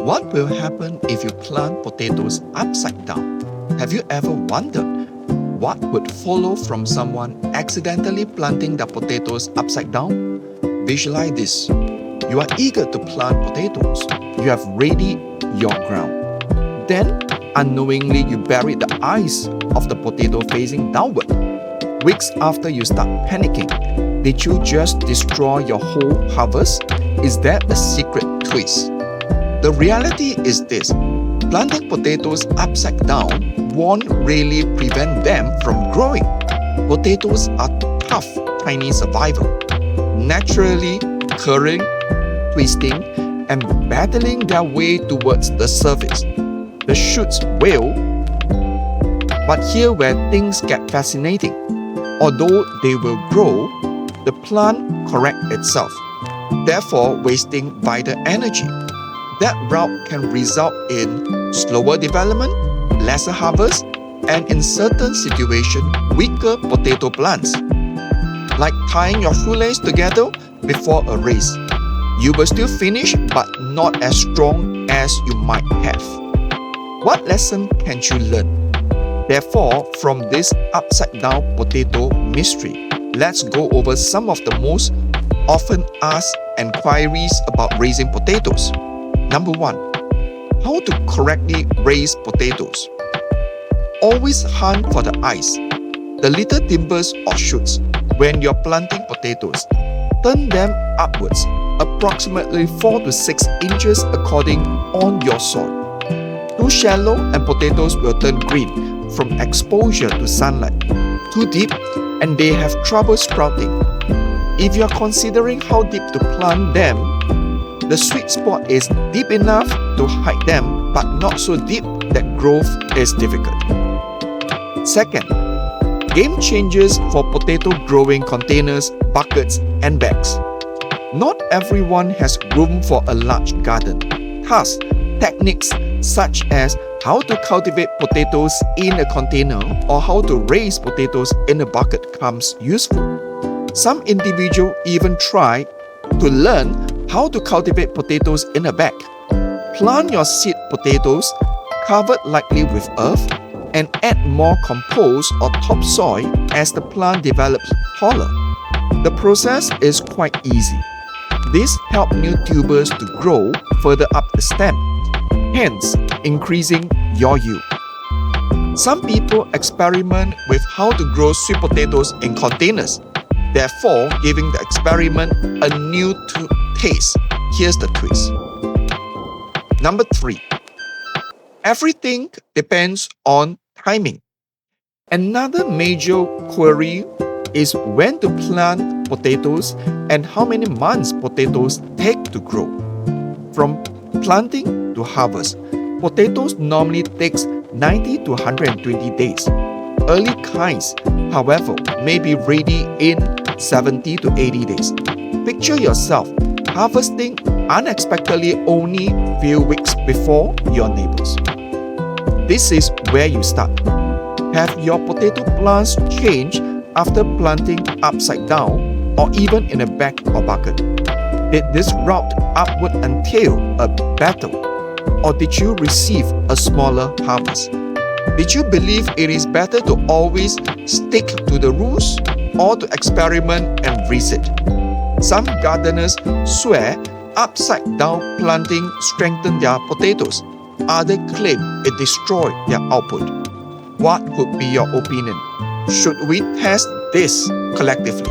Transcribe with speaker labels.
Speaker 1: What will happen if you plant potatoes upside down? Have you ever wondered what would follow from someone accidentally planting the potatoes upside down? Visualize this. You are eager to plant potatoes. You have readied your ground. Then, unknowingly, you bury the eyes of the potato facing downward. Weeks after you start panicking, did you just destroy your whole harvest? Is that the secret twist? The reality is this: planting potatoes upside down won't really prevent them from growing. Potatoes are tough, tiny survival, naturally curling, twisting, and battling their way towards the surface. The shoots will, but here where things get fascinating. Although they will grow, the plant corrects itself, therefore wasting vital energy. That route can result in slower development, lesser harvest, and in certain situations, weaker potato plants. Like tying your shoelace together before a race. You will still finish, but not as strong as you might have. What lesson can you learn? Therefore, from this upside-down potato mystery, let's go over some of the most often asked inquiries about raising potatoes. Number 1. How to correctly raise potatoes. Always hunt for the eyes, the little timbers or shoots. When you're planting potatoes, turn them upwards, approximately 4 to 6 inches according on your soil. Too shallow and potatoes will turn green from exposure to sunlight. Too deep and they have trouble sprouting. If you are considering how deep to plant them, the sweet spot is deep enough to hide them but not so deep that growth is difficult. Second, game changers for potato growing containers, buckets, and bags. Not everyone has room for a large garden. Thus, techniques such as how to cultivate potatoes in a container or how to raise potatoes in a bucket comes useful. Some individuals even try to learn how to cultivate potatoes in a bag. Plant your seed potatoes covered lightly with earth and add more compost or topsoil as the plant develops taller. The process is quite easy. This helps new tubers to grow further up the stem, hence increasing your yield. Some people experiment with how to grow sweet potatoes in containers, therefore giving the experiment a new taste. Here's the twist. Number 3. Everything depends on timing. Another major query is when to plant potatoes and how many months potatoes take to grow. From planting to harvest, potatoes normally takes 90 to 120 days. Early kinds, however, may be ready in 70 to 80 days. Picture yourself harvesting unexpectedly only few weeks before your neighbors. This is where you start. Have your potato plants changed after planting upside down or even in a bag or bucket? Did this route upward entail a battle, or did you receive a smaller harvest? Did you believe it is better to always stick to the rules or to experiment and reset? Some gardeners swear upside down planting strengthened their potatoes. Others claim it destroyed their output. What would be your opinion? Should we test this collectively?